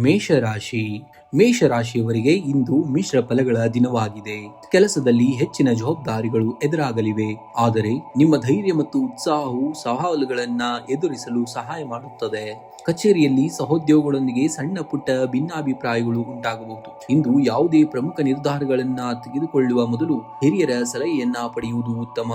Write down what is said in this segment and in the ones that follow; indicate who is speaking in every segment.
Speaker 1: ಮೇಷರಾಶಿ. ಮೇಷರಾಶಿಯವರಿಗೆ ಇಂದು ಮಿಶ್ರ ಫಲಗಳ ದಿನವಾಗಿದೆ. ಕೆಲಸದಲ್ಲಿ ಹೆಚ್ಚಿನ ಜವಾಬ್ದಾರಿಗಳು ಎದುರಾಗಲಿವೆ. ಆದರೆ ನಿಮ್ಮ ಧೈರ್ಯ ಮತ್ತು ಉತ್ಸಾಹವು ಸವಾಲುಗಳನ್ನ ಎದುರಿಸಲು ಸಹಾಯ ಮಾಡುತ್ತದೆ. ಕಚೇರಿಯಲ್ಲಿ ಸಹೋದ್ಯೋಗಿಗಳೊಂದಿಗೆ ಸಣ್ಣ ಪುಟ್ಟ ಭಿನ್ನಾಭಿಪ್ರಾಯಗಳು ಉಂಟಾಗಬಹುದು. ಇಂದು ಯಾವುದೇ ಪ್ರಮುಖ ನಿರ್ಧಾರಗಳನ್ನ ತೆಗೆದುಕೊಳ್ಳುವ ಮೊದಲು ಹಿರಿಯರ ಸಲಹೆಯನ್ನ ಪಡೆಯುವುದು ಉತ್ತಮ.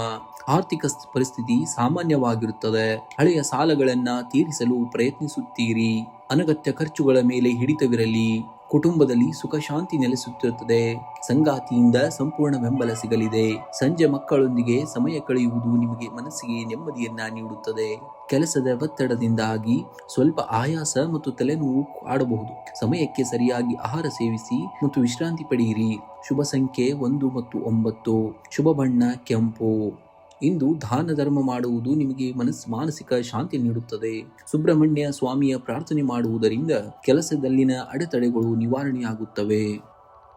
Speaker 1: ಆರ್ಥಿಕ ಪರಿಸ್ಥಿತಿ ಸಾಮಾನ್ಯವಾಗಿರುತ್ತದೆ. ಹಳೆಯ ಸಾಲಗಳನ್ನ ತೀರಿಸಲು ಪ್ರಯತ್ನಿಸುತ್ತೀರಿ. ಅನಗತ್ಯ ಖರ್ಚುಗಳ ಮೇಲೆ ಹಿಡಿತವಿರಲಿ. ಕುಟುಂಬದಲ್ಲಿ ಸುಖ ಶಾಂತಿ ನೆಲೆಸುತ್ತಿರುತ್ತದೆ. ಸಂಗಾತಿಯಿಂದ ಸಂಪೂರ್ಣ ಬೆಂಬಲ ಸಿಗಲಿದೆ. ಸಂಜೆ ಮಕ್ಕಳೊಂದಿಗೆ ಸಮಯ ಕಳೆಯುವುದು ನಿಮಗೆ ಮನಸ್ಸಿಗೆ ನೆಮ್ಮದಿಯನ್ನ ನೀಡುತ್ತದೆ. ಕೆಲಸದ ಒತ್ತಡದಿಂದಾಗಿ ಸ್ವಲ್ಪ ಆಯಾಸ ಮತ್ತು ತಲೆನೋವು ಕಾಡಬಹುದು. ಸಮಯಕ್ಕೆ ಸರಿಯಾಗಿ ಆಹಾರ ಸೇವಿಸಿ ಮತ್ತು ವಿಶ್ರಾಂತಿ ಪಡೆಯಿರಿ. ಶುಭ ಸಂಖ್ಯೆ 1 ಮತ್ತು 9. ಶುಭ ಬಣ್ಣ ಕೆಂಪು. ಇಂದು ದಾನ ಧರ್ಮ ಮಾಡುವುದು ನಿಮಗೆ ಮಾನಸಿಕ ಶಾಂತಿ ನೀಡುತ್ತದೆ. ಸುಬ್ರಹ್ಮಣ್ಯ ಸ್ವಾಮಿಯ ಪ್ರಾರ್ಥನೆ ಮಾಡುವುದರಿಂದ ಕೆಲಸದಲ್ಲಿನ ಅಡೆತಡೆಗಳು ನಿವಾರಣೆಯಾಗುತ್ತವೆ.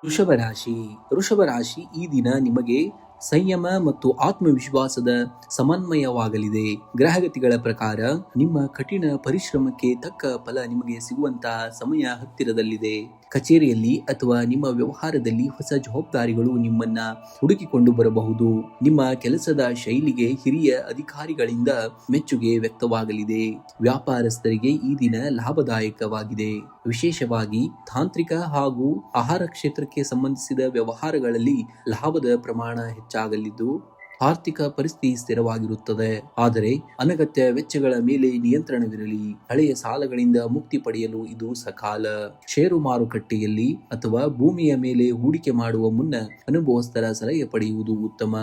Speaker 1: ವೃಷಭ ರಾಶಿ ಈ ದಿನ ನಿಮಗೆ ಸಂಯಮ ಮತ್ತು ಆತ್ಮವಿಶ್ವಾಸದ ಸಮನ್ವಯವಾಗಲಿದೆ. ಗ್ರಹಗತಿಗಳ ಪ್ರಕಾರ ನಿಮ್ಮ ಕಠಿಣ ಪರಿಶ್ರಮಕ್ಕೆ ತಕ್ಕ ಫಲ ನಿಮಗೆ ಸಿಗುವಂತಹ ಸಮಯ ಹತ್ತಿರದಲ್ಲಿದೆ. ಕಚೇರಿಯಲ್ಲಿ ಅಥವಾ ನಿಮ್ಮ ವ್ಯವಹಾರದಲ್ಲಿ ಹೊಸ ಜವಾಬ್ದಾರಿಗಳು ನಿಮ್ಮನ್ನ ಹುಡುಕಿಕೊಂಡು ಬರಬಹುದು. ನಿಮ್ಮ ಕೆಲಸದ ಶೈಲಿಗೆ ಹಿರಿಯ ಅಧಿಕಾರಿಗಳಿಂದ ಮೆಚ್ಚುಗೆ ವ್ಯಕ್ತವಾಗಲಿದೆ. ವ್ಯಾಪಾರಸ್ಥರಿಗೆ ಈ ದಿನ ಲಾಭದಾಯಕವಾಗಿದೆ. ವಿಶೇಷವಾಗಿ ತಾಂತ್ರಿಕ ಹಾಗೂ ಆಹಾರ ಕ್ಷೇತ್ರಕ್ಕೆ ಸಂಬಂಧಿಸಿದ ವ್ಯವಹಾರಗಳಲ್ಲಿ ಲಾಭದ ಪ್ರಮಾಣ ಹೆಚ್ಚಾಗಲಿದ್ದು ಆರ್ಥಿಕ ಪರಿಸ್ಥಿತಿ ಸ್ಥಿರವಾಗಿರುತ್ತದೆ. ಆದರೆ ಅನಗತ್ಯ ವೆಚ್ಚಗಳ ಮೇಲೆ ನಿಯಂತ್ರಣವಿರಲಿ. ಹಳೆಯ ಸಾಲಗಳಿಂದ ಮುಕ್ತಿ ಪಡೆಯಲು ಇದು ಸಕಾಲ. ಷೇರು ಮಾರುಕಟ್ಟೆಯಲ್ಲಿ ಅಥವಾ ಭೂಮಿಯ ಮೇಲೆ ಹೂಡಿಕೆ ಮಾಡುವ ಮುನ್ನ ಅನುಭವಸ್ಥರ ಸಲಹೆ ಪಡೆಯುವುದು ಉತ್ತಮ.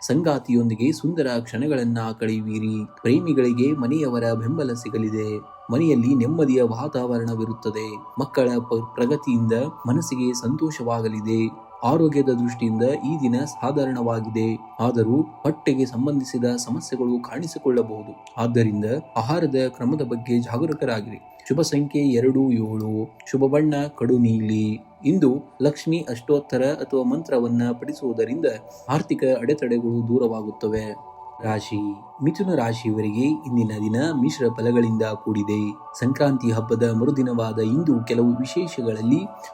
Speaker 1: ಸಂಗಾತಿಯೊಂದಿಗೆ ಸುಂದರ ಕ್ಷಣಗಳನ್ನ ಕಳೆಯುವಿರಿ. ಪ್ರೇಮಿಗಳಿಗೆ ಮನೆಯವರ ಬೆಂಬಲ ಸಿಗಲಿದೆ. ಮನೆಯಲ್ಲಿ ನೆಮ್ಮದಿಯ ವಾತಾವರಣವಿರುತ್ತದೆ. ಮಕ್ಕಳ ಪ್ರಗತಿಯಿಂದ ಮನಸ್ಸಿಗೆ ಸಂತೋಷವಾಗಲಿದೆ. ಆರೋಗ್ಯದ ದೃಷ್ಟಿಯಿಂದ ಈ ದಿನ ಸಾಧಾರಣವಾಗಿದೆ. ಆದರೂ ಹೊಟ್ಟೆಗೆ ಸಂಬಂಧಿಸಿದ ಸಮಸ್ಯೆಗಳು ಕಾಣಿಸಿಕೊಳ್ಳಬಹುದು. ಆದ್ದರಿಂದ ಆಹಾರದ ಕ್ರಮದ ಬಗ್ಗೆ ಜಾಗರೂಕರಾಗಿರಿ. ಶುಭ ಸಂಖ್ಯೆ 2, 7. ಶುಭ ಬಣ್ಣ ಕಡು ನೀಲಿ. ಇಂದು ಲಕ್ಷ್ಮಿ ಅಷ್ಟೋತ್ತರ ಅಥವಾ ಮಂತ್ರವನ್ನ ಪಠಿಸುವುದರಿಂದ ಆರ್ಥಿಕ ಅಡೆತಡೆಗಳು ದೂರವಾಗುತ್ತವೆ. ಮಿಥುನ ರಾಶಿಯವರಿಗೆ ಇಂದಿನ ದಿನ ಮಿಶ್ರ ಫಲಗಳಿಂದ ಕೂಡಿದೆ. ಸಂಕ್ರಾಂತಿ ಹಬ್ಬದ ಮರುದಿನವಾದ ಇಂದು ಕೆಲವು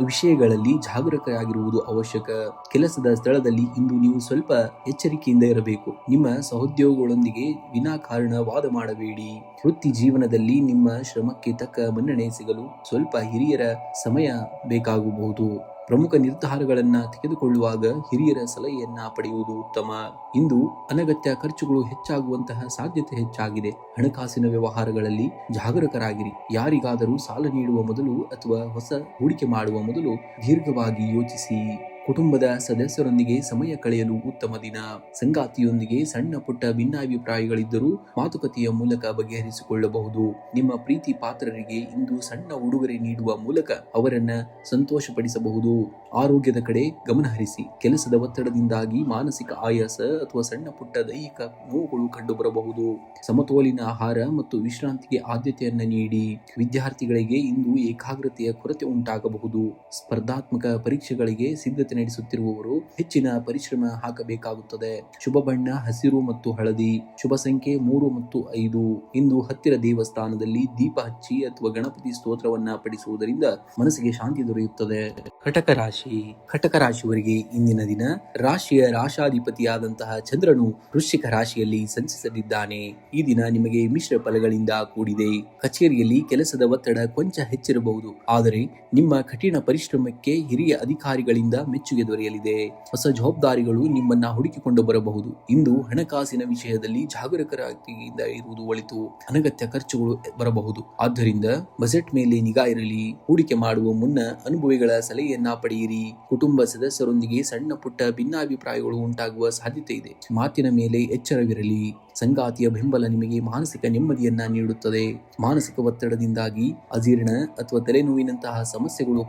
Speaker 1: ವಿಷಯಗಳಲ್ಲಿ ಜಾಗರೂಕರಾಗಿರುವುದು ಅವಶ್ಯಕ. ಕೆಲಸದ ಸ್ಥಳದಲ್ಲಿ ಇಂದು ನೀವು ಸ್ವಲ್ಪ ಎಚ್ಚರಿಕೆಯಿಂದ ಇರಬೇಕು. ನಿಮ್ಮ ಸಹೋದ್ಯೋಗಿಗಳೊಂದಿಗೆ ವಿನಾಕಾರಣ ವಾದ ಮಾಡಬೇಡಿ. ವೃತ್ತಿ ಜೀವನದಲ್ಲಿ ನಿಮ್ಮ ಶ್ರಮಕ್ಕೆ ತಕ್ಕ ಮನ್ನಣೆ ಸಿಗಲು ಸ್ವಲ್ಪ ಹಿರಿಯರ ಸಮಯ ಬೇಕಾಗಬಹುದು. ಪ್ರಮುಖ ನಿರ್ಧಾರಗಳನ್ನ ತೆಗೆದುಕೊಳ್ಳುವಾಗ ಹಿರಿಯರ ಸಲಹೆಯನ್ನ ಪಡೆಯುವುದು ಉತ್ತಮ. ಇಂದು ಅನಗತ್ಯ ಖರ್ಚುಗಳು ಹೆಚ್ಚಾಗುವಂತಹ ಸಾಧ್ಯತೆ ಹೆಚ್ಚಾಗಿದೆ. ಹಣಕಾಸಿನ ವ್ಯವಹಾರಗಳಲ್ಲಿ ಜಾಗರೂಕರಾಗಿರಿ. ಯಾರಿಗಾದರೂ ಸಾಲ ನೀಡುವ ಮೊದಲು ಅಥವಾ ಹೊಸ ಹೂಡಿಕೆ ಮಾಡುವ ಮೊದಲು ದೀರ್ಘವಾಗಿ ಯೋಚಿಸಿ. ಕುಟುಂಬದ ಸದಸ್ಯರೊಂದಿಗೆ ಸಮಯ ಕಳೆಯಲು ಉತ್ತಮ ದಿನ. ಸಂಗಾತಿಯೊಂದಿಗೆ ಸಣ್ಣ ಪುಟ್ಟ ಭಿನ್ನಾಭಿಪ್ರಾಯಗಳಿದ್ದರೂ ಮಾತುಕತೆಯ ಮೂಲಕ ಬಗೆಹರಿಸಿಕೊಳ್ಳಬಹುದು. ನಿಮ್ಮ ಪ್ರೀತಿ ಪಾತ್ರರಿಗೆ ಇಂದು ಸಣ್ಣ ಉಡುಗೊರೆ ನೀಡುವ ಮೂಲಕ ಅವರನ್ನ ಸಂತೋಷಪಡಿಸಬಹುದು. ಆರೋಗ್ಯದ ಕಡೆ ಗಮನ ಹರಿಸಿ. ಕೆಲಸದ ಒತ್ತಡದಿಂದಾಗಿ ಮಾನಸಿಕ ಆಯಾಸ ಅಥವಾ ಸಣ್ಣ ಪುಟ್ಟ ದೈಹಿಕ ನೋವುಗಳು ಕಂಡುಬರಬಹುದು. ಸಮತೋಲಿನ ಆಹಾರ ಮತ್ತು ವಿಶ್ರಾಂತಿಗೆ ಆದ್ಯತೆಯನ್ನ ನೀಡಿ. ವಿದ್ಯಾರ್ಥಿಗಳಿಗೆ ಇಂದು ಏಕಾಗ್ರತೆಯ ಕೊರತೆ ಉಂಟಾಗಬಹುದು. ಸ್ಪರ್ಧಾತ್ಮಕ ಪರೀಕ್ಷೆಗಳಿಗೆ ಸಿದ್ಧತೆ ನಡೆಸುತ್ತಿರುವವರು ಹೆಚ್ಚಿನ ಪರಿಶ್ರಮ ಹಾಕಬೇಕಾಗುತ್ತದೆ. ಶುಭ ಬಣ್ಣ ಹಸಿರು ಮತ್ತು ಹಳದಿ. ಶುಭ ಸಂಖ್ಯೆ 3 ಮತ್ತು 5. ಇಂದು ಹತ್ತಿರ ದೇವಸ್ಥಾನದಲ್ಲಿ ದೀಪ ಹಚ್ಚಿ ಅಥವಾ ಗಣಪತಿ ಸ್ತೋತ್ರವನ್ನ ಪಠಿಸುವುದರಿಂದ ಮನಸ್ಸಿಗೆ ಶಾಂತಿ ದೊರೆಯುತ್ತದೆ. ಕಟಕ ರಾಶಿಯವರಿಗೆ ಇಂದಿನ ದಿನ ರಾಶಿಯ ರಾಶಾಧಿಪತಿಯಾದಂತಹ ಚಂದ್ರನು ವೃಶ್ಚಿಕ ರಾಶಿಯಲ್ಲಿ ಸಂಚರಿಸಲಿದ್ದಾನೆ. ಈ ದಿನ ನಿಮಗೆ ಮಿಶ್ರ ಫಲಗಳಿಂದ ಕೂಡಿದೆ. ಕಚೇರಿಯಲ್ಲಿ ಕೆಲಸದ ಒತ್ತಡ ಕೊಂಚ ಹೆಚ್ಚಿರಬಹುದು. ಆದರೆ ನಿಮ್ಮ ಕಠಿಣ ಪರಿಶ್ರಮಕ್ಕೆ ಹಿರಿಯ ಅಧಿಕಾರಿಗಳಿಂದ ಮೆಚ್ಚುಗೆ ದೊರೆಯಲಿದೆ. ಹೊಸ ಜವಾಬ್ದಾರಿಗಳು ನಿಮ್ಮನ್ನ ಹುಡುಕಿಕೊಂಡು ಬರಬಹುದು. ಇಂದು ಹಣಕಾಸಿನ ವಿಷಯದಲ್ಲಿ ಜಾಗರೂಕರಾಗಿಯಿಂದ ಇರುವುದು ಒಳಿತು. ಅನಗತ್ಯ ಖರ್ಚುಗಳು ಬರಬಹುದು. ಆದ್ದರಿಂದ ಬಜೆಟ್ ಮೇಲೆ ನಿಗಾ ಇರಲಿ. ಹೂಡಿಕೆ ಮಾಡುವ ಮುನ್ನ ಅನುಭವಿಗಳ ಸಲಹೆಯನ್ನ ಪಡೆಯಿರಿ. ಕುಟುಂಬ ಸದಸ್ಯರೊಂದಿಗೆ ಸಣ್ಣ ಪುಟ್ಟ ಭಿನ್ನಾಭಿಪ್ರಾಯಗಳು ಉಂಟಾಗುವ ಸಾಧ್ಯತೆ ಇದೆ. ಮಾತಿನ ಮೇಲೆ ಎಚ್ಚರವಿರಲಿ. ಸಂಗಾತಿಯ ಬೆಂಬಲ ನಿಮಗೆ ಮಾನಸಿಕ ನೆಮ್ಮದಿಯನ್ನ ನೀಡುತ್ತದೆ. ಮಾನಸಿಕ ಒತ್ತಡದಿಂದಾಗಿ ಅಜೀರ್ಣ ಅಥವಾ ತಲೆನೋವಿನಂತಹ ಸಮಸ್ಯೆಗಳು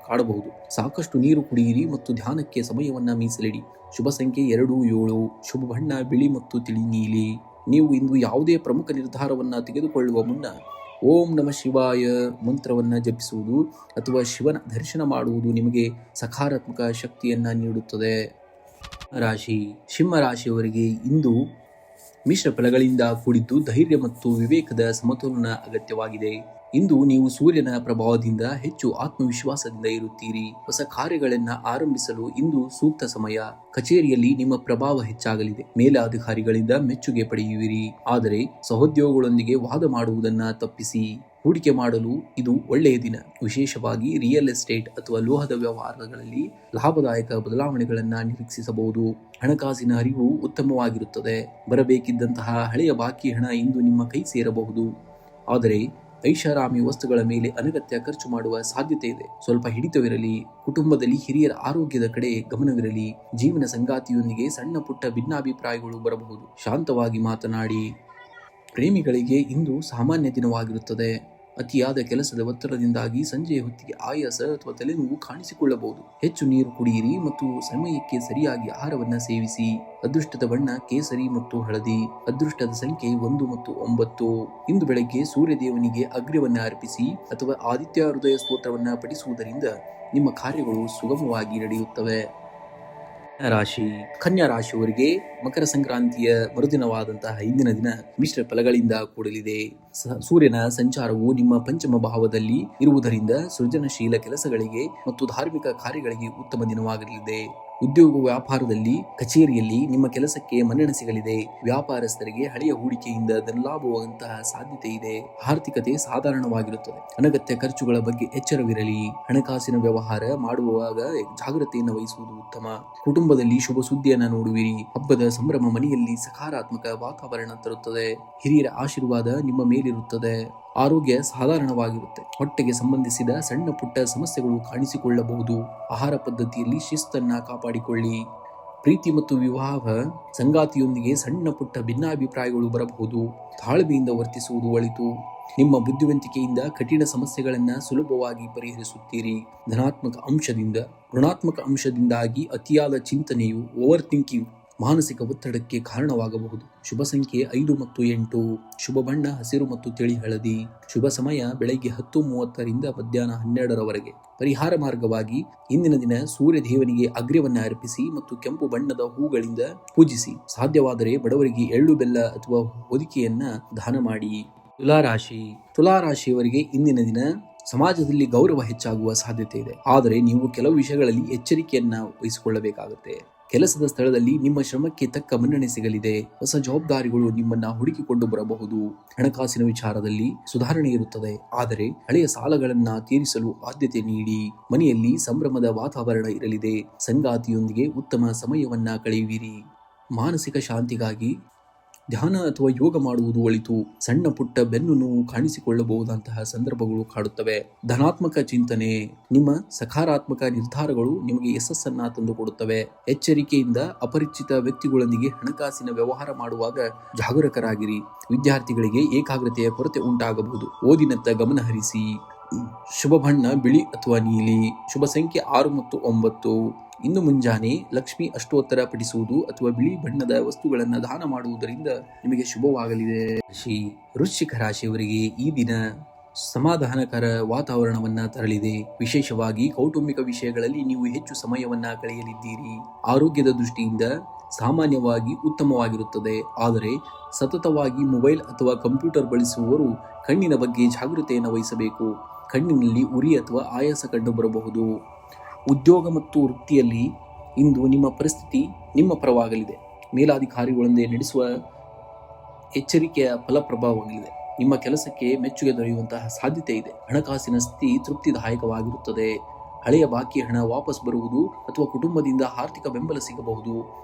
Speaker 1: ಕಾಡಬಹುದು. ಸಾಕಷ್ಟು ನೀರು ಕುಡಿಯಿರಿ ಮತ್ತು ಧ್ಯಾನಕ್ಕೆ ಸಮಯವನ್ನ ಮೀಸಲಿಡಿ. ಶುಭ ಸಂಖ್ಯೆ 2, 7. ಶುಭ ಬಣ್ಣ ಬಿಳಿ ಮತ್ತು ತಿಳಿ ನೀಲಿ. ನೀವು ಇಂದು ಯಾವುದೇ ಪ್ರಮುಖ ನಿರ್ಧಾರವನ್ನ ತೆಗೆದುಕೊಳ್ಳುವ ಮುನ್ನ ಓಂ ನಮಃ ಶಿವಾಯ ಮಂತ್ರವನ್ನ ಜಪಿಸುವುದು ಅಥವಾ ಶಿವನ ದರ್ಶನ ಮಾಡುವುದು ನಿಮಗೆ ಸಕಾರಾತ್ಮಕ ಶಕ್ತಿಯನ್ನ ನೀಡುತ್ತದೆ. ಸಿಂಹ ರಾಶಿಯವರಿಗೆ ಇಂದು ಮಿಶ್ರ ಫಲಗಳಿಂದ ಕೂಡಿದ್ದು ಧೈರ್ಯ ಮತ್ತು ವಿವೇಕದ ಸಮತೋಲನ ಅಗತ್ಯವಾಗಿದೆ. ಇಂದು ನೀವು ಸೂರ್ಯನ ಪ್ರಭಾವದಿಂದ ಹೆಚ್ಚು ಆತ್ಮವಿಶ್ವಾಸದಿಂದ ಇರುತ್ತೀರಿ. ಹೊಸ ಕಾರ್ಯಗಳನ್ನ ಆರಂಭಿಸಲು ಇಂದು ಸೂಕ್ತ ಸಮಯ. ಕಚೇರಿಯಲ್ಲಿ ನಿಮ್ಮ ಪ್ರಭಾವ ಹೆಚ್ಚಾಗಲಿದೆ. ಮೇಲಾಧಿಕಾರಿಗಳಿಂದ ಮೆಚ್ಚುಗೆ ಪಡೆಯುವಿರಿ. ಆದರೆ ಸಹೋದ್ಯೋಗಿಗಳೊಂದಿಗೆ ವಾದ ಮಾಡುವುದನ್ನ ತಪ್ಪಿಸಿ. ಹೂಡಿಕೆ ಮಾಡಲು ಇದು ಒಳ್ಳೆಯ ದಿನ. ವಿಶೇಷವಾಗಿ ರಿಯಲ್ ಎಸ್ಟೇಟ್ ಅಥವಾ ಲೋಹದ ವ್ಯವಹಾರಗಳಲ್ಲಿ ಲಾಭದಾಯಕ ಬದಲಾವಣೆಗಳನ್ನು ನಿರೀಕ್ಷಿಸಬಹುದು. ಹಣಕಾಸಿನ ಅರಿವು ಉತ್ತಮವಾಗಿರುತ್ತದೆ. ಬರಬೇಕಿದ್ದಂತಹ ಹಳೆಯ ಬಾಕಿ ಹಣ ಇಂದು ನಿಮ್ಮ ಕೈ ಸೇರಬಹುದು. ಆದರೆ ಐಷಾರಾಮಿ ವಸ್ತುಗಳ ಮೇಲೆ ಅನಗತ್ಯ ಖರ್ಚು ಮಾಡುವ ಸಾಧ್ಯತೆ ಇದೆ. ಸ್ವಲ್ಪ ಹಿಡಿತವಿರಲಿ. ಕುಟುಂಬದಲ್ಲಿ ಹಿರಿಯರ ಆರೋಗ್ಯದ ಕಡೆ ಗಮನವಿರಲಿ. ಜೀವನ ಸಂಗಾತಿಯೊಂದಿಗೆ ಸಣ್ಣ ಪುಟ್ಟ ಭಿನ್ನಾಭಿಪ್ರಾಯಗಳು ಬರಬಹುದು. ಶಾಂತವಾಗಿ ಮಾತನಾಡಿ. ಪ್ರೇಮಿಗಳಿಗೆ ಇಂದು ಸಾಮಾನ್ಯ ದಿನವಾಗಿರುತ್ತದೆ. ಅತಿಯಾದ ಕೆಲಸದ ಒತ್ತಡದಿಂದಾಗಿ ಸಂಜೆಯ ಹೊತ್ತಿಗೆ ಆಯಾಸ ಅಥವಾ ತಲೆನೋವು ಕಾಣಿಸಿಕೊಳ್ಳಬಹುದು. ಹೆಚ್ಚು ನೀರು ಕುಡಿಯಿರಿ ಮತ್ತು ಸಮಯಕ್ಕೆ ಸರಿಯಾಗಿ ಆಹಾರವನ್ನು ಸೇವಿಸಿ. ಅದೃಷ್ಟದ ಬಣ್ಣ ಕೇಸರಿ ಮತ್ತು ಹಳದಿ. ಅದೃಷ್ಟದ ಸಂಖ್ಯೆ 1 ಮತ್ತು 9. ಇಂದು ಬೆಳಗ್ಗೆ ಸೂರ್ಯದೇವನಿಗೆ ಅಗ್ರ್ಯವನ್ನ ಅರ್ಪಿಸಿ ಅಥವಾ ಆದಿತ್ಯ ಹೃದಯ ಸ್ತೋತ್ರವನ್ನ ಪಠಿಸುವುದರಿಂದ ನಿಮ್ಮ ಕಾರ್ಯಗಳು ಸುಗಮವಾಗಿ ನಡೆಯುತ್ತವೆ. ರಾಶಿ ಕನ್ಯಾ ರಾಶಿಯವರಿಗೆ ಮಕರ ಸಂಕ್ರಾಂತಿಯ ಮರುದಿನವಾದಂತಹ ಇಂದಿನ ದಿನ ಮಿಶ್ರ ಫಲಗಳಿಂದ ಕೂಡಲಿದೆ. ಸೂರ್ಯನ ಸಂಚಾರವು ನಿಮ್ಮ ಪಂಚಮ ಭಾವದಲ್ಲಿ ಇರುವುದರಿಂದ ಸೃಜನಶೀಲ ಕೆಲಸಗಳಿಗೆ ಮತ್ತು ಧಾರ್ಮಿಕ ಕಾರ್ಯಗಳಿಗೆ ಉತ್ತಮ ದಿನವಾಗಲಿದೆ. ಉದ್ಯೋಗ ವ್ಯಾಪಾರದಲ್ಲಿ ಕಚೇರಿಯಲ್ಲಿ ನಿಮ್ಮ ಕೆಲಸಕ್ಕೆ ಮನ್ನಣೆ ಸಿಗಲಿದೆ. ವ್ಯಾಪಾರಸ್ಥರಿಗೆ ಹಳೆಯ ಹೂಡಿಕೆಯಿಂದ ಧನಲಾಭವಾಗುವಂತಹ ಸಾಧ್ಯತೆ ಇದೆ. ಆರ್ಥಿಕತೆ ಸಾಧಾರಣವಾಗಿರುತ್ತದೆ. ಅನಗತ್ಯ ಖರ್ಚುಗಳ ಬಗ್ಗೆ ಎಚ್ಚರವಿರಲಿ. ಹಣಕಾಸಿನ ವ್ಯವಹಾರ ಮಾಡುವಾಗ ಜಾಗ್ರತೆಯನ್ನು ವಹಿಸುವುದು ಉತ್ತಮ. ಕುಟುಂಬದಲ್ಲಿ ಶುಭ ಸುದ್ದಿಯನ್ನು ನೋಡುವಿರಿ. ಹಬ್ಬದ ಸಂಭ್ರಮ ಮನೆಯಲ್ಲಿ ಸಕಾರಾತ್ಮಕ ವಾತಾವರಣ ತರುತ್ತದೆ. ಹಿರಿಯರ ಆಶೀರ್ವಾದ ನಿಮ್ಮ ಮೇಲಿರುತ್ತದೆ. ಆರೋಗ್ಯ ಸಾಧಾರಣವಾಗಿರುತ್ತೆ. ಹೊಟ್ಟೆಗೆ ಸಂಬಂಧಿಸಿದ ಸಣ್ಣ ಪುಟ್ಟ ಸಮಸ್ಯೆಗಳು ಕಾಣಿಸಿಕೊಳ್ಳಬಹುದು. ಆಹಾರ ಪದ್ಧತಿಯಲ್ಲಿ ಶಿಸ್ತನ್ನ ಕಾಪಾಡಿಕೊಳ್ಳಿ. ಪ್ರೀತಿ ಮತ್ತು ವಿವಾಹ ಸಂಗಾತಿಯೊಂದಿಗೆ ಸಣ್ಣ ಪುಟ್ಟ ಭಿನ್ನಾಭಿಪ್ರಾಯಗಳು ಬರಬಹುದು. ತಾಳ್ಮೆಯಿಂದ ವರ್ತಿಸುವುದು ಒಳಿತು. ನಿಮ್ಮ ಬುದ್ಧಿವಂತಿಕೆಯಿಂದ ಕಠಿಣ ಸಮಸ್ಯೆಗಳನ್ನು ಸುಲಭವಾಗಿ ಪರಿಹರಿಸುತ್ತೀರಿ. ಧನಾತ್ಮಕ ಅಂಶದಿಂದ ಋಣಾತ್ಮಕ ಅಂಶದಿಂದಾಗಿ ಅತಿಯಾದ ಚಿಂತನೆಯು ಓವರ್ ಥಿಂಕಿಂಗ್ ಮಾನಸಿಕ ಒತ್ತಡಕ್ಕೆ ಕಾರಣವಾಗಬಹುದು. ಶುಭ ಸಂಖ್ಯೆ 5 ಮತ್ತು 8. ಶುಭ ಬಣ್ಣ ಹಸಿರು ಮತ್ತು ತಿಳಿ ಹಳದಿ. ಶುಭ ಸಮಯ ಬೆಳಗ್ಗೆ 10:30ರಿಂದ ಮಧ್ಯಾಹ್ನ 12ರವರೆಗೆ. ಪರಿಹಾರ ಮಾರ್ಗವಾಗಿ ಇಂದಿನ ದಿನ ಸೂರ್ಯ ದೇವನಿಗೆ ಅಗ್ರ್ಯವನ್ನ ಅರ್ಪಿಸಿ ಮತ್ತು ಕೆಂಪು ಬಣ್ಣದ ಹೂಗಳಿಂದ ಪೂಜಿಸಿ. ಸಾಧ್ಯವಾದರೆ ಬಡವರಿಗೆ ಎಳ್ಳು ಬೆಲ್ಲ ಅಥವಾ ಹೊದಿಕೆಯನ್ನ ದಾನ ಮಾಡಿ. ತುಲಾರಾಶಿಯವರಿಗೆ ಇಂದಿನ ದಿನ ಸಮಾಜದಲ್ಲಿ ಗೌರವ ಹೆಚ್ಚಾಗುವ ಸಾಧ್ಯತೆ ಇದೆ. ಆದರೆ ನೀವು ಕೆಲವು ವಿಷಯಗಳಲ್ಲಿ ಎಚ್ಚರಿಕೆಯನ್ನ ವಹಿಸಿಕೊಳ್ಳಬೇಕಾಗುತ್ತೆ. ಕೆಲಸದ ಸ್ಥಳದಲ್ಲಿ ನಿಮ್ಮ ಶ್ರಮಕ್ಕೆ ತಕ್ಕ ಮನ್ನಣೆ ಸಿಗಲಿದೆ. ಹೊಸ ಜವಾಬ್ದಾರಿಗಳು ನಿಮ್ಮನ್ನ ಹುಡುಕಿಕೊಂಡು ಬರಬಹುದು. ಹಣಕಾಸಿನ ವಿಚಾರದಲ್ಲಿ ಸುಧಾರಣೆ ಇರುತ್ತದೆ. ಆದರೆ ಹಳೆಯ ಸಾಲಗಳನ್ನ ತೀರಿಸಲು ಆದ್ಯತೆ ನೀಡಿ. ಮನೆಯಲ್ಲಿ ಸಂಭ್ರಮದ ವಾತಾವರಣ ಇರಲಿದೆ. ಸಂಗಾತಿಯೊಂದಿಗೆ ಉತ್ತಮ ಸಮಯವನ್ನ ಕಳೆಯುವಿರಿ. ಮಾನಸಿಕ ಶಾಂತಿಗಾಗಿ ಧ್ಯಾನ ಅಥವಾ ಯೋಗ ಮಾಡುವುದು ಒಳಿತು. ಸಣ್ಣ ಪುಟ್ಟ ಬೆನ್ನು ನೋವು ಕಾಣಿಸಿಕೊಳ್ಳಬಹುದಂತಹ ಸಂದರ್ಭಗಳು ಕಾಡುತ್ತವೆ. ಧನಾತ್ಮಕ ಚಿಂತನೆ ನಿಮ್ಮ ಸಕಾರಾತ್ಮಕ ನಿರ್ಧಾರಗಳು ನಿಮಗೆ ಯಶಸ್ಸನ್ನ ತಂದುಕೊಡುತ್ತವೆ. ಎಚ್ಚರಿಕೆಯಿಂದ ಅಪರಿಚಿತ ವ್ಯಕ್ತಿಗಳೊಂದಿಗೆ ಹಣಕಾಸಿನ ವ್ಯವಹಾರ ಮಾಡುವಾಗ ಜಾಗರೂಕರಾಗಿರಿ. ವಿದ್ಯಾರ್ಥಿಗಳಿಗೆ ಏಕಾಗ್ರತೆಯ ಕೊರತೆ ಉಂಟಾಗಬಹುದು. ಓದಿನತ್ತ ಗಮನ ಹರಿಸಿ. ಶುಭ ಬಣ್ಣ ಬಿಳಿ ಅಥವಾ ನೀಲಿ. ಶುಭ ಸಂಖ್ಯೆ 6 ಮತ್ತು 9. ಇನ್ನು ಮುಂಜಾನೆ ಲಕ್ಷ್ಮಿ ಅಷ್ಟೋತ್ತರ ಪಠಿಸುವುದು ಅಥವಾ ಬಿಳಿ ಬಣ್ಣದ ವಸ್ತುಗಳನ್ನು ದಾನ ಮಾಡುವುದರಿಂದ ನಿಮಗೆ ಶುಭವಾಗಲಿದೆ. ವೃಶ್ಚಿಕ ರಾಶಿಯವರಿಗೆ ಈ ದಿನ ಸಮಾಧಾನಕರ ವಾತಾವರಣವನ್ನ ತರಲಿದೆ. ವಿಶೇಷವಾಗಿ ಕೌಟುಂಬಿಕ ವಿಷಯಗಳಲ್ಲಿ ನೀವು ಹೆಚ್ಚು ಸಮಯವನ್ನ ಕಳೆಯಲಿದ್ದೀರಿ. ಆರೋಗ್ಯದ ದೃಷ್ಟಿಯಿಂದ ಸಾಮಾನ್ಯವಾಗಿ ಉತ್ತಮವಾಗಿರುತ್ತದೆ. ಆದರೆ ಸತತವಾಗಿ ಮೊಬೈಲ್ ಅಥವಾ ಕಂಪ್ಯೂಟರ್ ಬಳಸುವವರು ಕಣ್ಣಿನ ಬಗ್ಗೆ ಜಾಗೃತೆಯನ್ನು ವಹಿಸಬೇಕು. ಕಣ್ಣಿನಲ್ಲಿ ಉರಿ ಅಥವಾ ಆಯಾಸ ಕಂಡು ಬರಬಹುದು. ಉದ್ಯೋಗ ಮತ್ತು ವೃತ್ತಿಯಲ್ಲಿ ಇಂದು ನಿಮ್ಮ ಪರಿಸ್ಥಿತಿ ನಿಮ್ಮ ಪರವಾಗಲಿದೆ. ಮೇಲಾಧಿಕಾರಿಗಳೊಂದಿಗೆ ನಡೆಸುವ ಎಚ್ಚರಿಕೆಯ ಫಲಪ್ರಭಾವವಾಗಲಿದೆ. ನಿಮ್ಮ ಕೆಲಸಕ್ಕೆ ಮೆಚ್ಚುಗೆ ದೊರೆಯುವಂತಹ ಸಾಧ್ಯತೆ ಇದೆ. ಹಣಕಾಸಿನ ಸ್ಥಿತಿ ತೃಪ್ತಿದಾಯಕವಾಗಿರುತ್ತದೆ. ಹಳೆಯ ಬಾಕಿ ಹಣ ವಾಪಸ್ ಬರುವುದು ಅಥವಾ ಕುಟುಂಬದಿಂದ ಆರ್ಥಿಕ ಬೆಂಬಲ ಸಿಗಬಹುದು.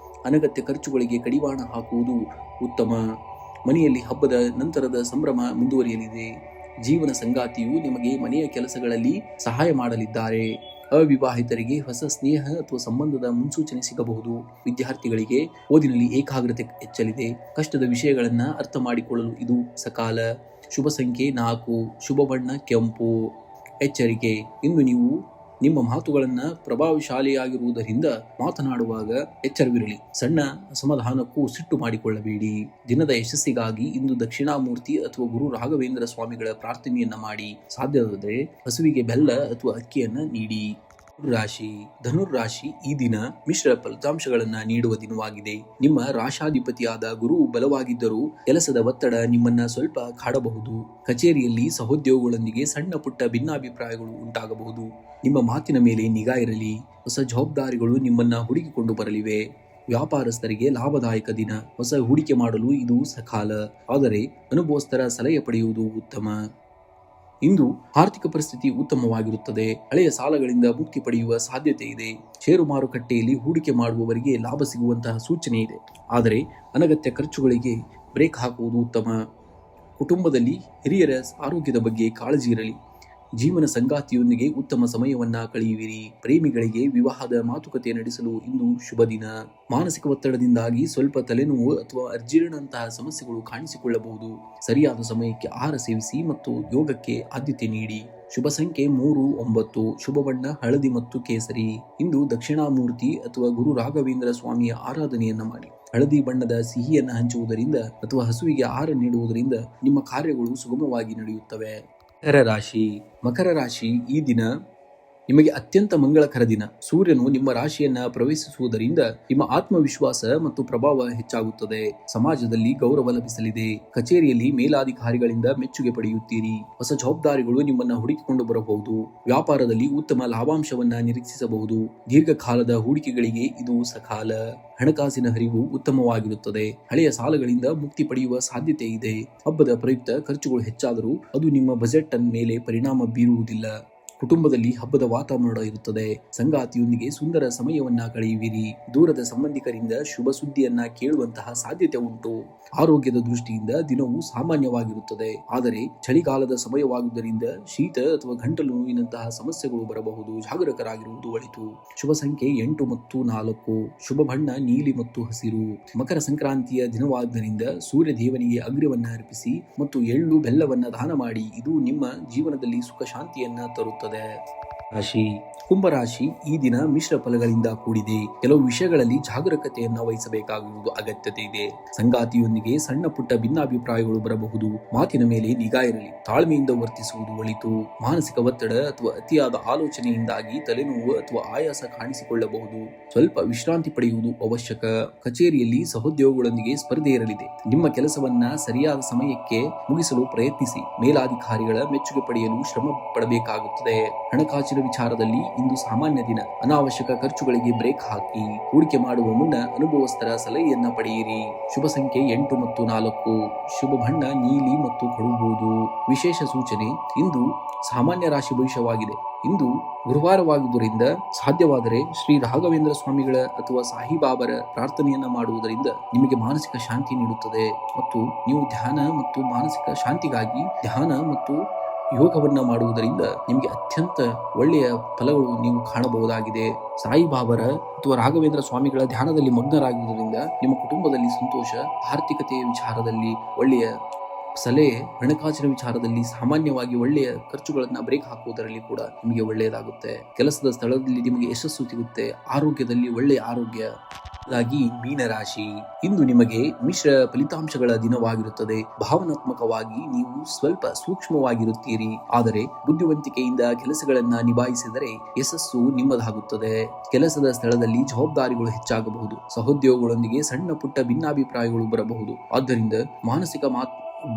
Speaker 1: ಅನಗತ್ಯ ಖರ್ಚುಗಳಿಗೆ ಕಡಿವಾಣ ಹಾಕುವುದು ಉತ್ತಮ. ಮನೆಯಲ್ಲಿ ಹಬ್ಬದ ನಂತರದ ಸಂಭ್ರಮ ಮುಂದುವರಿಯಲಿದೆ. ಜೀವನ ಸಂಗಾತಿಯು ನಿಮಗೆ ಮನೆಯ ಕೆಲಸಗಳಲ್ಲಿ ಸಹಾಯ ಮಾಡಲಿದ್ದಾರೆ. ಅವಿವಾಹಿತರಿಗೆ ಹೊಸ ಸ್ನೇಹ ಅಥವಾ ಸಂಬಂಧದ ಮುನ್ಸೂಚನೆ ಸಿಗಬಹುದು. ವಿದ್ಯಾರ್ಥಿಗಳಿಗೆ ಓದಿನಲ್ಲಿ ಏಕಾಗ್ರತೆ ಹೆಚ್ಚಲಿದೆ. ಕಷ್ಟದ ವಿಷಯಗಳನ್ನು ಅರ್ಥ ಮಾಡಿಕೊಳ್ಳಲು ಇದು ಸಕಾಲ. ಶುಭ ಸಂಖ್ಯೆ 4. ಶುಭ ಬಣ್ಣ ಕೆಂಪು. ಎಚ್ಚರಿಕೆ: ಇಂದು ನೀವು ನಿಮ್ಮ ಮಾತುಗಳನ್ನು ಪ್ರಭಾವಶಾಲಿಯಾಗಿರುವುದರಿಂದ ಮಾತನಾಡುವಾಗ ಎಚ್ಚರವಿರಲಿ. ಸಣ್ಣ ಅಸಮಾಧಾನಕ್ಕೂ ಸಿಟ್ಟು ಮಾಡಿಕೊಳ್ಳಬೇಡಿ. ದಿನದ ಯಶಸ್ಸಿಗಾಗಿ ಇಂದು ದಕ್ಷಿಣಾಮೂರ್ತಿ ಅಥವಾ ಗುರು ರಾಘವೇಂದ್ರ ಸ್ವಾಮಿಗಳ ಪ್ರಾರ್ಥನೆಯನ್ನ ಮಾಡಿ. ಸಾಧ್ಯವಾದರೆ ಹಸುವಿಗೆ ಬೆಲ್ಲ ಅಥವಾ ಅಕ್ಕಿಯನ್ನ ನೀಡಿ. ರಾಶಿ ಧನುರ್ರಾಶಿ ಈ ದಿನ ಮಿಶ್ರ ಫಲಿತಾಂಶಗಳನ್ನ ನೀಡುವ ದಿನವಾಗಿದೆ. ನಿಮ್ಮ ರಾಶಾಧಿಪತಿಯಾದ ಗುರು ಬಲವಾಗಿದ್ದರೂ ಕೆಲಸದ ಒತ್ತಡ ನಿಮ್ಮನ್ನ ಸ್ವಲ್ಪ ಕಾಡಬಹುದು. ಕಚೇರಿಯಲ್ಲಿ ಸಹೋದ್ಯೋಗಿಗಳೊಂದಿಗೆ ಸಣ್ಣ ಪುಟ್ಟ ಭಿನ್ನಾಭಿಪ್ರಾಯಗಳು ಉಂಟಾಗಬಹುದು. ನಿಮ್ಮ ಮಾತಿನ ಮೇಲೆ ನಿಗಾ ಇರಲಿ. ಹೊಸ ಜವಾಬ್ದಾರಿಗಳು ನಿಮ್ಮನ್ನ ಹುಡುಕಿಕೊಂಡು ಬರಲಿವೆ. ವ್ಯಾಪಾರಸ್ಥರಿಗೆ ಲಾಭದಾಯಕ ದಿನ. ಹೊಸ ಹೂಡಿಕೆ ಮಾಡಲು ಇದು ಸಕಾಲ, ಆದರೆ ಅನುಭವಸ್ಥರ ಸಲಹೆ ಪಡೆಯುವುದು ಉತ್ತಮ. ಇಂದು ಆರ್ಥಿಕ ಪರಿಸ್ಥಿತಿ ಉತ್ತಮವಾಗಿರುತ್ತದೆ. ಹಳೆಯ ಸಾಲಗಳಿಂದ ಮುಕ್ತಿ ಪಡೆಯುವ ಸಾಧ್ಯತೆ ಇದೆ. ಷೇರು ಮಾರುಕಟ್ಟೆಯಲ್ಲಿ ಹೂಡಿಕೆ ಮಾಡುವವರಿಗೆ ಲಾಭ ಸಿಗುವಂತಹ ಸೂಚನೆ ಇದೆ, ಆದರೆ ಅನಗತ್ಯ ಖರ್ಚುಗಳಿಗೆ ಬ್ರೇಕ್ ಹಾಕುವುದು ಉತ್ತಮ. ಕುಟುಂಬದಲ್ಲಿ ಹಿರಿಯರ ಆರೋಗ್ಯದ ಬಗ್ಗೆ ಕಾಳಜಿ ಇರಲಿ. ಜೀವನ ಸಂಗಾತಿಯೊಂದಿಗೆ ಉತ್ತಮ ಸಮಯವನ್ನ ಕಳೆಯುವಿರಿ. ಪ್ರೇಮಿಗಳಿಗೆ ವಿವಾಹದ ಮಾತುಕತೆ ನಡೆಸಲು ಇಂದು ಶುಭ ದಿನ. ಮಾನಸಿಕ ಒತ್ತಡದಿಂದಾಗಿ ಸ್ವಲ್ಪ ತಲೆನೋವು ಅಥವಾ ಅಜೀರ್ಣಂತಹ ಸಮಸ್ಯೆಗಳು ಕಾಣಿಸಿಕೊಳ್ಳಬಹುದು. ಸರಿಯಾದ ಸಮಯಕ್ಕೆ ಆಹಾರ ಸೇವಿಸಿ ಮತ್ತು ಯೋಗಕ್ಕೆ ಆದ್ಯತೆ ನೀಡಿ. ಶುಭ ಸಂಖ್ಯೆ 3, 9. ಶುಭ ಬಣ್ಣ ಹಳದಿ ಮತ್ತು ಕೇಸರಿ. ಇಂದು ದಕ್ಷಿಣಾಮೂರ್ತಿ ಅಥವಾ ಗುರು ರಾಘವೇಂದ್ರ ಸ್ವಾಮಿಯ ಆರಾಧನೆಯನ್ನ ಮಾಡಿ. ಹಳದಿ ಬಣ್ಣದ ಸಿಹಿಯನ್ನು ಹಂಚುವುದರಿಂದ ಅಥವಾ ಹಸುವಿಗೆ ಆಹಾರ ನೀಡುವುದರಿಂದ ನಿಮ್ಮ ಕಾರ್ಯಗಳು ಸುಗಮವಾಗಿ ನಡೆಯುತ್ತವೆ. ಮಕರ ರಾಶಿ ಈ ದಿನ ನಿಮಗೆ ಅತ್ಯಂತ ಮಂಗಳಕರ ದಿನ. ಸೂರ್ಯನು ನಿಮ್ಮ ರಾಶಿಯನ್ನ ಪ್ರವೇಶಿಸುವುದರಿಂದ ನಿಮ್ಮ ಆತ್ಮವಿಶ್ವಾಸ ಮತ್ತು ಪ್ರಭಾವ ಹೆಚ್ಚಾಗುತ್ತದೆ. ಸಮಾಜದಲ್ಲಿ ಗೌರವ ಲಭಿಸಲಿದೆ. ಕಚೇರಿಯಲ್ಲಿ ಮೇಲಾಧಿಕಾರಿಗಳಿಂದ ಮೆಚ್ಚುಗೆ ಪಡೆಯುತ್ತೀರಿ. ಹೊಸ ಜವಾಬ್ದಾರಿಗಳು ನಿಮ್ಮನ್ನ ಹುಡುಕಿಕೊಂಡು ಬರಬಹುದು. ವ್ಯಾಪಾರದಲ್ಲಿ ಉತ್ತಮ ಲಾಭಾಂಶವನ್ನ ನಿರೀಕ್ಷಿಸಬಹುದು. ದೀರ್ಘಕಾಲದ ಹೂಡಿಕೆಗಳಿಗೆ ಇದು ಸಕಾಲ. ಹಣಕಾಸಿನ ಹರಿವು ಉತ್ತಮವಾಗಿರುತ್ತದೆ. ಹಳೆಯ ಸಾಲಗಳಿಂದ ಮುಕ್ತಿ ಪಡೆಯುವ ಸಾಧ್ಯತೆ ಇದೆ. ಹಬ್ಬದ ಪ್ರಯುಕ್ತ ಖರ್ಚುಗಳು ಹೆಚ್ಚಾದರೂ ಅದು ನಿಮ್ಮ ಬಜೆಟ್ ಮೇಲೆ ಪರಿಣಾಮ ಬೀರುವುದಿಲ್ಲ. ಕುಟುಂಬದಲ್ಲಿ ಹಬ್ಬದ ವಾತಾವರಣ ಇರುತ್ತದೆ. ಸಂಗಾತಿಯೊಂದಿಗೆ ಸುಂದರ ಸಮಯವನ್ನ ಕಳೆಯುವಿರಿ. ದೂರದ ಸಂಬಂಧಿಕರಿಂದ ಶುಭ ಸುದ್ದಿಯನ್ನ ಕೇಳುವಂತಹ ಸಾಧ್ಯತೆ ಉಂಟು. ಆರೋಗ್ಯದ ದೃಷ್ಟಿಯಿಂದ ದಿನವೂ ಸಾಮಾನ್ಯವಾಗಿರುತ್ತದೆ, ಆದರೆ ಚಳಿಗಾಲದ ಸಮಯವಾಗುವುದರಿಂದ ಶೀತ ಅಥವಾ ಗಂಟಲು ನೋವಿನಂತಹ ಸಮಸ್ಯೆಗಳು ಬರಬಹುದು. ಜಾಗರೂಕರಾಗಿರುವುದು ಒಳಿತು. ಶುಭ ಸಂಖ್ಯೆ 8 ಮತ್ತು 4. ಶುಭ ಬಣ್ಣ ನೀಲಿ ಮತ್ತು ಹಸಿರು. ಮಕರ ಸಂಕ್ರಾಂತಿಯ ದಿನವಾದ್ದರಿಂದ ಸೂರ್ಯ ದೇವನಿಗೆ ಅಗ್ರ್ಯವನ್ನ ಅರ್ಪಿಸಿ ಮತ್ತು ಎಳ್ಳು ಬೆಲ್ಲವನ್ನ ದಾನ ಮಾಡಿ. ಇದು ನಿಮ್ಮ ಜೀವನದಲ್ಲಿ ಸುಖ ಶಾಂತಿಯನ್ನ ತರುತ್ತದೆ. ಕುಂಭರಾಶಿ ಈ ದಿನ ಮಿಶ್ರ ಫಲಗಳಿಂದ ಕೂಡಿದೆ. ಕೆಲವು ವಿಷಯಗಳಲ್ಲಿ ಜಾಗರೂಕತೆಯನ್ನ ವಹಿಸಬೇಕಾಗಿರುವುದು ಅಗತ್ಯತೆ ಇದೆ. ಸಂಗಾತಿಯೊಂದಿಗೆ ಸಣ್ಣ ಪುಟ್ಟ ಭಿನ್ನಾಭಿಪ್ರಾಯಗಳು ಬರಬಹುದು. ಮಾತಿನ ಮೇಲೆ ನಿಗಾ ಇರಲಿ. ತಾಳ್ಮೆಯಿಂದ ವರ್ತಿಸುವುದು ಒಳಿತು. ಮಾನಸಿಕ ಒತ್ತಡ ಅಥವಾ ಅತಿಯಾದ ಆಲೋಚನೆಯಿಂದಾಗಿ ತಲೆನೋವು ಅಥವಾ ಆಯಾಸ ಕಾಣಿಸಿಕೊಳ್ಳಬಹುದು. ಸ್ವಲ್ಪ ವಿಶ್ರಾಂತಿ ಪಡೆಯುವುದು ಅವಶ್ಯಕ. ಕಚೇರಿಯಲ್ಲಿ ಸಹೋದ್ಯೋಗಿಗಳೊಂದಿಗೆ ಸ್ಪರ್ಧೆ ಇರಲಿದೆ. ನಿಮ್ಮ ಕೆಲಸವನ್ನ ಸರಿಯಾದ ಸಮಯಕ್ಕೆ ಮುಗಿಸಲು ಪ್ರಯತ್ನಿಸಿ. ಮೇಲಾಧಿಕಾರಿಗಳ ಮೆಚ್ಚುಗೆ ಪಡೆಯಲು ಶ್ರಮ ಪಡಬೇಕಾಗುತ್ತದೆ. ಹಣಕಾಸಿನ ವಿಚಾರದಲ್ಲಿ ಇಂದು ಸಾಮಾನ್ಯ ದಿನ. ಅನಾವಶ್ಯಕ ಖರ್ಚುಗಳಿಗೆ ಬ್ರೇಕ್ ಹಾಕಿ. ಹೂಡಿಕೆ ಮಾಡುವ ಮುನ್ನ ಅನುಭವಸ್ಥರ ಸಲಹೆಯನ್ನ ಪಡೆಯಿರಿ. ಶುಭ ಸಂಖ್ಯೆ 8 ಮತ್ತು 4. ಶುಭ ಬಣ್ಣ ನೀಲಿ ಮತ್ತು ಕಡುಬೂದು. ವಿಶೇಷ ಸೂಚನೆ, ಇಂದು ಸಾಮಾನ್ಯ ರಾಶಿ ಭವಿಷ್ಯವಾಗಿದೆ. ಇಂದು ಗುರುವಾರವಾಗುವುದರಿಂದ ಸಾಧ್ಯವಾದರೆ ಶ್ರೀ ರಾಘವೇಂದ್ರ ಸ್ವಾಮಿಗಳ ಅಥವಾ ಸಾಯಿಬಾಬರ ಪ್ರಾರ್ಥನೆಯನ್ನ ಮಾಡುವುದರಿಂದ ನಿಮಗೆ ಮಾನಸಿಕ ಶಾಂತಿ ನೀಡುತ್ತದೆ ಮತ್ತು ನೀವು ಧ್ಯಾನ ಮತ್ತು ಮಾನಸಿಕ ಶಾಂತಿಗಾಗಿ ಧ್ಯಾನ ಮತ್ತು ಯೋಗವನ್ನ ಮಾಡುವುದರಿಂದ ನಿಮಗೆ ಅತ್ಯಂತ ಒಳ್ಳೆಯ ಫಲಗಳು ನೀವು ಕಾಣಬಹುದಾಗಿದೆ. ಸಾಯಿಬಾಬರ ಅಥವಾ ರಾಘವೇಂದ್ರ ಸ್ವಾಮಿಗಳ ಧ್ಯಾನದಲ್ಲಿ ಮಗ್ನರಾಗುವುದರಿಂದ ನಿಮ್ಮ ಕುಟುಂಬದಲ್ಲಿ ಸಂತೋಷ, ಆರ್ಥಿಕತೆಯ ವಿಚಾರದಲ್ಲಿ ಒಳ್ಳೆಯ ಸಲಹೆ, ಹಣಕಾಸಿನ ವಿಚಾರದಲ್ಲಿ ಸಾಮಾನ್ಯವಾಗಿ ಒಳ್ಳೆಯ ಖರ್ಚುಗಳನ್ನ ಬ್ರೇಕ್ ಹಾಕುವುದರಲ್ಲಿ ಕೂಡ ನಿಮಗೆ ಒಳ್ಳೆಯದಾಗುತ್ತೆ. ಕೆಲಸದ ಸ್ಥಳದಲ್ಲಿ ನಿಮಗೆ ಯಶಸ್ಸು ಸಿಗುತ್ತೆ. ಆರೋಗ್ಯದಲ್ಲಿ ಒಳ್ಳೆಯ ಆರೋಗ್ಯ. ಮೀನರಾಶಿ ಇಂದು ನಿಮಗೆ ಮಿಶ್ರ ಫಲಿತಾಂಶಗಳ ದಿನವಾಗಿರುತ್ತದೆ. ಭಾವನಾತ್ಮಕವಾಗಿ ನೀವು ಸ್ವಲ್ಪ ಸೂಕ್ಷ್ಮವಾಗಿರುತ್ತೀರಿ, ಆದರೆ ಬುದ್ಧಿವಂತಿಕೆಯಿಂದ ಕೆಲಸಗಳನ್ನ ನಿಭಾಯಿಸಿದರೆ ಯಶಸ್ಸು ನಿಮ್ಮದಾಗುತ್ತದೆ. ಕೆಲಸದ ಸ್ಥಳದಲ್ಲಿ ಜವಾಬ್ದಾರಿಗಳು ಹೆಚ್ಚಾಗಬಹುದು. ಸಹೋದ್ಯೋಗಿಗಳೊಂದಿಗೆ ಸಣ್ಣ ಪುಟ್ಟ ಭಿನ್ನಾಭಿಪ್ರಾಯಗಳು ಬರಬಹುದು. ಆದ್ದರಿಂದ ಮಾನಸಿಕ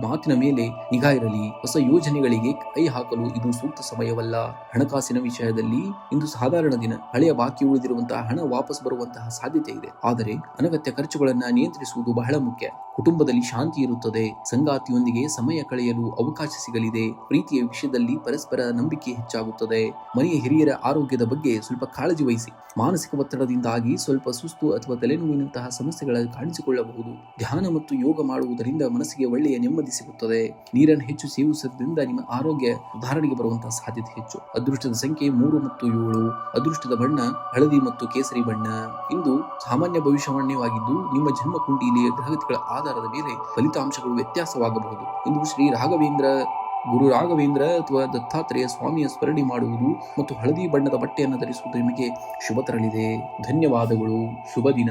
Speaker 1: ಮಾತಿನ ಮೇಲೆ ನಿಗಾ ಇರಲಿ. ಹೊಸ ಯೋಜನೆಗಳಿಗೆ ಕೈ ಹಾಕಲು ಇದು ಸೂಕ್ತ ಸಮಯವಲ್ಲ. ಹಣಕಾಸಿನ ವಿಷಯದಲ್ಲಿ ಇಂದು ಸಾಧಾರಣ ದಿನ. ಹಳೆಯ ಬಾಕಿ ಉಳಿದಿರುವಂತಹ ಹಣ ವಾಪಸ್ ಬರುವಂತಹ ಸಾಧ್ಯತೆ ಇದೆ, ಆದರೆ ಅನಗತ್ಯ ಖರ್ಚುಗಳನ್ನ ನಿಯಂತ್ರಿಸುವುದು ಬಹಳ ಮುಖ್ಯ. ಕುಟುಂಬದಲ್ಲಿ ಶಾಂತಿ ಇರುತ್ತದೆ. ಸಂಗಾತಿಯೊಂದಿಗೆ ಸಮಯ ಕಳೆಯಲು ಅವಕಾಶ ಸಿಗಲಿದೆ. ಪ್ರೀತಿಯ ವಿಷಯದಲ್ಲಿ ಪರಸ್ಪರ ನಂಬಿಕೆ ಹೆಚ್ಚಾಗುತ್ತದೆ. ಮನೆಯ ಹಿರಿಯರ ಆರೋಗ್ಯದ ಬಗ್ಗೆ ಸ್ವಲ್ಪ ಕಾಳಜಿ ವಹಿಸಿ. ಮಾನಸಿಕ ಒತ್ತಡದಿಂದಾಗಿ ಸ್ವಲ್ಪ ಸುಸ್ತು ಅಥವಾ ತಲೆನೋವಿನಂತಹ ಸಮಸ್ಯೆಗಳ ಕಾಣಿಸಿಕೊಳ್ಳಬಹುದು. ಧ್ಯಾನ ಮತ್ತು ಯೋಗ ಮಾಡುವುದರಿಂದ ಮನಸ್ಸಿಗೆ ಒಳ್ಳೆಯ ನೆಮ್ಮದಿ ಸಿಗುತ್ತದೆ. ನೀರನ್ನು ಹೆಚ್ಚು ಸೇವಿಸುವುದರಿಂದ ನಿಮ್ಮ ಆರೋಗ್ಯ ಸುಧಾರಣೆಗೆ ಬರುವಂತಹ ಸಾಧ್ಯತೆ ಹೆಚ್ಚು. ಅದೃಷ್ಟದ ಸಂಖ್ಯೆ 3 ಮತ್ತು 7. ಅದೃಷ್ಟದ ಬಣ್ಣ ಹಳದಿ ಮತ್ತು ಕೇಸರಿ ಬಣ್ಣ. ಇಂದು ಸಾಮಾನ್ಯ ಭವಿಷ್ಯವಾಣಿಯಾಗಿದ್ದು ನಿಮ್ಮ ಜನ್ಮ ಕುಂಡಿಲಿಯ ಗ್ರಹಗತಿಗಳ ಆಧಾರದ ಮೇಲೆ ಫಲಿತಾಂಶಗಳು ವ್ಯತ್ಯಾಸವಾಗಬಹುದು. ಇಂದು ಶ್ರೀ ರಾಘವೇಂದ್ರ, ಗುರು ರಾಘವೇಂದ್ರ ಅಥವಾ ದತ್ತಾತ್ರೇಯ ಸ್ವಾಮಿಯ ಸ್ಮರಣೆ ಮಾಡುವುದು ಮತ್ತು ಹಳದಿ ಬಣ್ಣದ ಬಟ್ಟೆಯನ್ನು ಧರಿಸುವುದು ನಿಮಗೆ ಶುಭ ತರಲಿದೆ. ಧನ್ಯವಾದಗಳು. ಶುಭ ದಿನ.